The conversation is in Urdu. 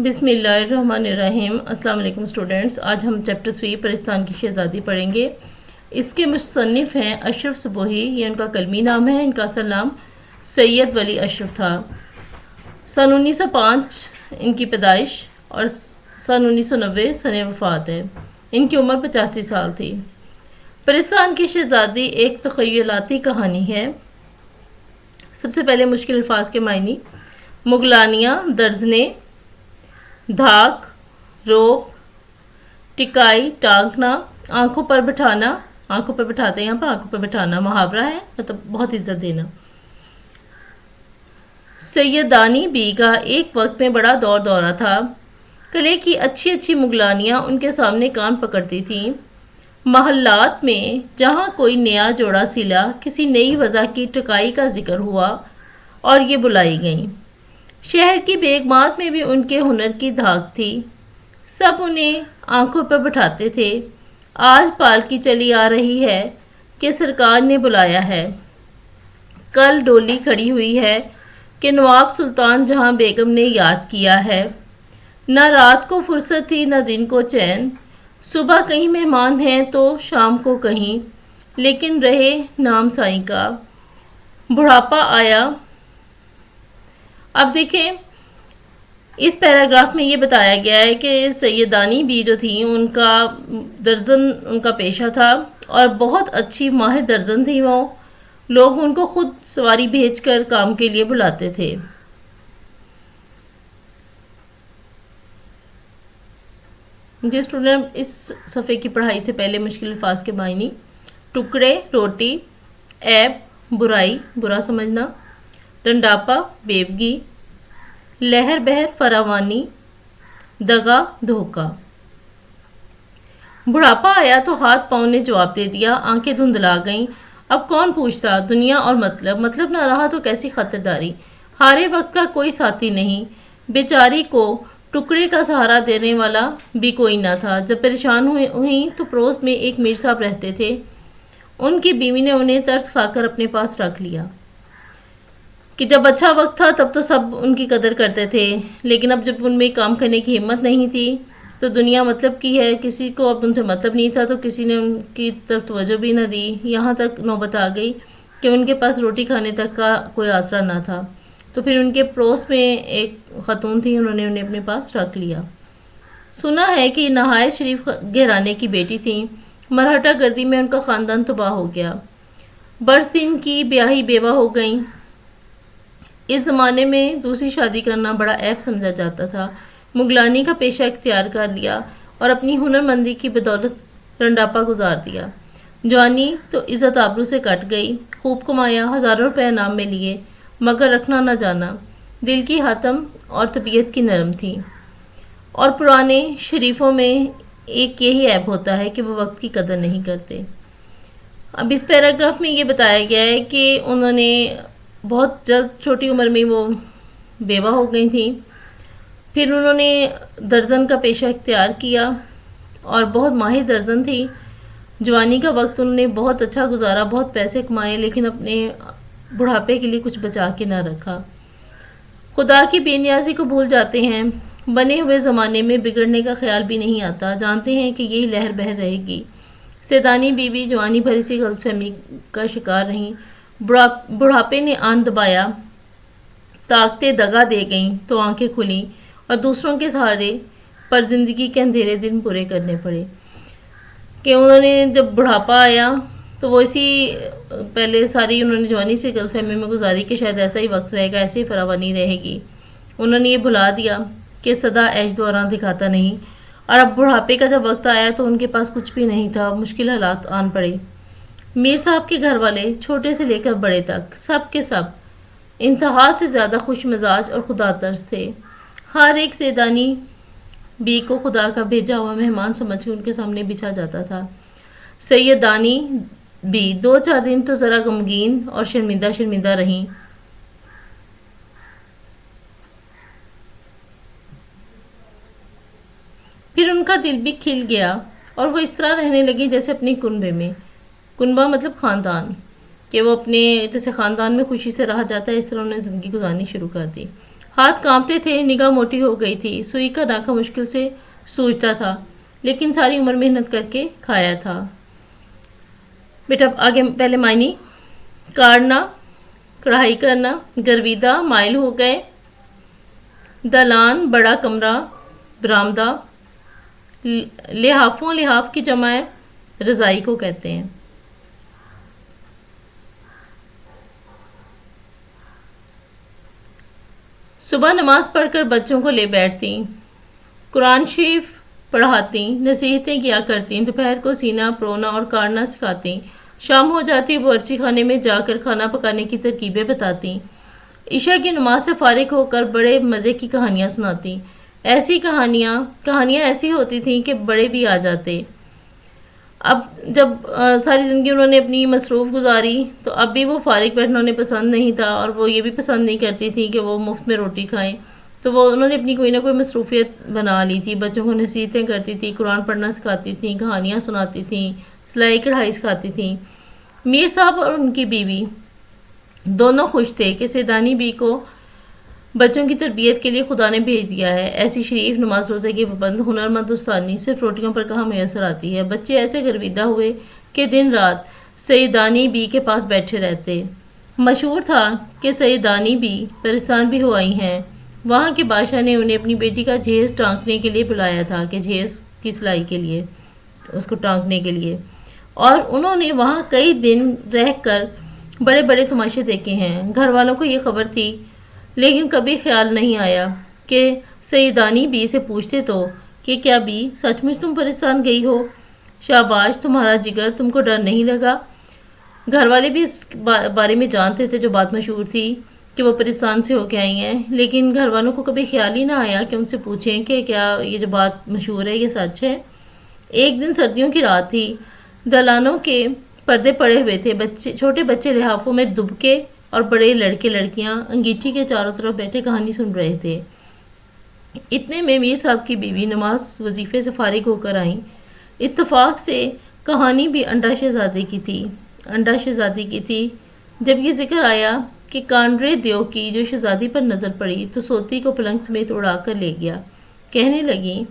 بسم اللہ الرحمن الرحیم۔ السلام علیکم اسٹوڈنٹس، آج ہم چیپٹر 3 پرستان کی شہزادی پڑھیں گے۔ اس کے مصنف ہیں اشرف صبوحی، یہ ان کا کلمی نام ہے، ان کا اصل نام سید ولی اشرف تھا۔ سن 1905 ان کی پیدائش اور سن 1990 سن وفات ہے۔ ان کی عمر 85 سال تھی۔ پرستان کی شہزادی ایک تخیلاتی کہانی ہے۔ سب سے پہلے مشکل الفاظ کے معنی: مغلانیاں، درزنے، دھاک، روپ، ٹکائی، ٹانکنا، آنکھوں پر بٹھانا، آنکھوں پر بٹھاتے ہیں، یہاں پر آنکھوں پر بٹھانا محاورہ ہے، مطلب بہت عزت دینا۔ سیدانی بی کا ایک وقت میں بڑا دورہ تھا۔ کلے کی اچھی اچھی مغلانیاں ان کے سامنے کان پکڑتی تھیں۔ محلات میں جہاں کوئی نیا جوڑا سلا، کسی نئی وضع کی ٹکائی کا ذکر ہوا اور یہ بلائی گئیں۔ شہر کی بیگمات میں بھی ان کے ہنر کی دھاک تھی۔ سب انہیں آنکھوں پر بٹھاتے تھے۔ آج پالکی چلی آ رہی ہے کہ سرکار نے بلایا ہے، کل ڈولی کھڑی ہوئی ہے کہ نواب سلطان جہاں بیگم نے یاد کیا ہے۔ نہ رات کو فرصت تھی نہ دن کو چین، صبح کہیں مہمان ہیں تو شام کو کہیں، لیکن رہے نام سائیں کا۔ بڑھاپا آیا۔ اب دیکھیں، اس پیراگراف میں یہ بتایا گیا ہے کہ سیدانی بی جو تھیں، ان کا درزن ان کا پیشہ تھا اور بہت اچھی ماہر درزن تھی وہ۔ لوگ ان کو خود سواری بھیج کر کام کے لیے بلاتے تھے۔ جی اسٹوڈنٹ، اس صفحے کی پڑھائی سے پہلے مشکل الفاظ کے معنی: ٹکڑے، روٹی، عیب، برائی، برا سمجھنا، رنڈاپا، بیوگی، لہر بہر، فراوانی، دغا، دھوکہ۔ بڑھاپا آیا تو ہاتھ پاؤں نے جواب دے دیا، آنکھیں دھندلا گئیں۔ اب کون پوچھتا؟ دنیا اور مطلب نہ رہا تو کیسی خاطرداری۔ ہارے وقت کا کوئی ساتھی نہیں۔ بیچاری کو ٹکڑے کا سہارا دینے والا بھی کوئی نہ تھا۔ جب پریشان ہوئیں تو پڑوس میں ایک میر صاحب رہتے تھے۔ ان کی بیوی نے انہیں ترس کھا کر اپنے پاس رکھ لیا کہ جب اچھا وقت تھا تب تو سب ان کی قدر کرتے تھے، لیکن اب جب ان میں کام کرنے کی ہمت نہیں تھی تو دنیا مطلب کی ہے، کسی کو اب ان سے مطلب نہیں تھا تو کسی نے ان کی طرف توجہ بھی نہ دی۔ یہاں تک نوبت آ گئی کہ ان کے پاس روٹی کھانے تک کا کوئی آسرا نہ تھا۔ تو پھر ان کے پڑوس میں ایک خاتون تھی، انہوں نے انہیں اپنے پاس رکھ لیا۔ سنا ہے کہ نہایت شریف گھرانے کی بیٹی تھیں۔ مرہٹہ گردی میں ان کا خاندان تباہ ہو گیا۔ برس دن کی بیاہی بیوہ ہو گئیں۔ اس زمانے میں دوسری شادی کرنا بڑا عیب سمجھا جاتا تھا۔ مغلانی کا پیشہ اختیار کر لیا اور اپنی ہنر مندی کی بدولت رنڈاپا گزار دیا۔ جوانی تو عزت آبرو سے کٹ گئی۔ خوب کمایا، ہزاروں روپے انعام میں لیے، مگر رکھنا نہ جانا۔ دل کی حاتم اور طبیعت کی نرم تھی۔ اور پرانے شریفوں میں ایک یہی عیب ہوتا ہے کہ وہ وقت کی قدر نہیں کرتے۔ اب اس پیراگراف میں یہ بتایا گیا ہے کہ انہوں نے بہت جلد چھوٹی عمر میں وہ بیوہ ہو گئی تھیں۔ پھر انہوں نے درزن کا پیشہ اختیار کیا اور بہت ماہر درزن تھی۔ جوانی کا وقت انہوں نے بہت اچھا گزارا، بہت پیسے کمائے، لیکن اپنے بڑھاپے کے لیے کچھ بچا کے نہ رکھا۔ خدا کی بے نیازی کو بھول جاتے ہیں۔ بنے ہوئے زمانے میں بگڑنے کا خیال بھی نہیں آتا، جانتے ہیں کہ یہی لہر بہر رہے گی۔ سیدانی بیوی جوانی بھر اسی غلط فہمی کا شکار رہیں۔ بڑھاپے نے آن دبایا، طاقتیں دگا دے گئیں تو آنکھیں کھلیں اور دوسروں کے سہارے پر زندگی کے اندھیرے دن پورے کرنے پڑے۔ کہ انہوں نے جب بڑھاپا آیا تو وہ اسی پہلے ساری انہوں نے جوانی سے غلط فہمی میں گزاری کہ شاید ایسا ہی وقت رہے گا، ایسے ہی فراوانی رہے گی۔ انہوں نے یہ بھلا دیا کہ صدا عیش دوران دکھاتا نہیں، اور اب بڑھاپے کا جب وقت آیا تو ان کے پاس کچھ بھی نہیں تھا، مشکل حالات آن پڑے۔ میر صاحب کے گھر والے چھوٹے سے لے کر بڑے تک سب کے سب انتہا سے زیادہ خوش مزاج اور خدا ترس تھے۔ ہر ایک سیدانی بی کو خدا کا بھیجا ہوا مہمان سمجھ کے ان کے سامنے بچھا جاتا تھا۔ سیدانی بی 2-4 دن تو ذرا غمگین اور شرمندہ رہیں۔ پھر ان کا دل بھی کھل گیا اور وہ اس طرح رہنے لگی جیسے اپنے کنبے میں۔ کنبہ مطلب خاندان، کہ وہ اپنے جیسے خاندان میں خوشی سے رہا جاتا ہے، اس طرح انہوں نے زندگی گزارنی شروع کر دی۔ ہاتھ کانپتے تھے، نگاہ موٹی ہو گئی تھی، سوئی کا ناکہ مشکل سے سوجتا تھا، لیکن ساری عمر محنت کر کے کھایا تھا۔ بیٹا آگے پہلے معنی: کاڑنا، کڑھائی کرنا، گرویدہ مائل ہو گئے، دالان بڑا کمرہ، برآمدہ، لحافوں لحاف کی جمع رضائی کو کہتے ہیں۔ صبح نماز پڑھ کر بچوں کو لے بیٹھتی، قرآن شریف پڑھاتی، نصیحتیں کیا کرتی، دوپہر کو سینا پرونا اور کاڑنا سکھاتی، شام ہو جاتی باورچی خانے میں جا کر کھانا پکانے کی ترکیبیں بتاتی، عشاء کی نماز سے فارغ ہو کر بڑے مزے کی کہانیاں سناتی۔ ایسی کہانیاں ایسی ہوتی تھیں کہ بڑے بھی آ جاتے۔ اب جب ساری زندگی انہوں نے اپنی مصروف گزاری تو اب بھی وہ فارغ بیٹھنا انہیں پسند نہیں تھا، اور وہ یہ بھی پسند نہیں کرتی تھی کہ وہ مفت میں روٹی کھائیں، تو انہوں نے اپنی کوئی نہ کوئی مصروفیت بنا لی تھی۔ بچوں کو نصیحتیں کرتی تھی، قرآن پڑھنا سکھاتی تھیں، کہانیاں سناتی تھیں، سلائی کڑھائی سکھاتی تھیں۔ میر صاحب اور ان کی بیوی دونوں خوش تھے کہ سیدانی بی کو بچوں کی تربیت کے لیے خدا نے بھیج دیا ہے۔ ایسی شریف، نماز روزے کی پابند، ہنرمند استادنی صرف روٹیوں پر کہاں میسر آتی ہے۔ بچے ایسے گرویدہ ہوئے کہ دن رات سیدانی بی کے پاس بیٹھے رہتے۔ مشہور تھا کہ سیدانی بی پرستان بھی ہو آئی ہیں۔ وہاں کے بادشاہ نے انہیں اپنی بیٹی کا جہیز ٹانکنے کے لیے بلایا تھا، کہ جہیز کی سلائی کے لیے، اس کو ٹانکنے کے لیے، اور انہوں نے وہاں کئی دن رہ کر بڑے بڑے تماشے دیکھے ہیں۔ گھر والوں کو یہ خبر تھی، لیکن کبھی خیال نہیں آیا کہ سیدانی بی سے پوچھتے تو کہ کیا بی سچ مچ تم پرستان گئی ہو؟ شاباش تمہارا جگر، تم کو ڈر نہیں لگا؟ گھر والے بھی اس بارے میں جانتے تھے، جو بات مشہور تھی کہ وہ پرستان سے ہو کے آئی ہیں، لیکن گھر والوں کو کبھی خیال ہی نہ آیا کہ ان سے پوچھیں کہ کیا یہ جو بات مشہور ہے یہ سچ ہے۔ ایک دن سردیوں کی رات تھی، دلانوں کے پردے پڑے ہوئے تھے، چھوٹے بچے لحافوں میں دبکے اور بڑے لڑکے لڑکیاں انگیٹھی کے چاروں طرف بیٹھے کہانی سن رہے تھے۔ اتنے میں میر صاحب کی بیوی نماز وظیفے سے فارغ ہو کر آئیں۔ اتفاق سے کہانی بھی انڈا شہزادی کی تھی۔ جب یہ ذکر آیا کہ کانڈرے دیو کی جو شہزادی پر نظر پڑی تو سوتی کو پلنگ سمیت اڑا کر لے گیا۔ کہنے لگی،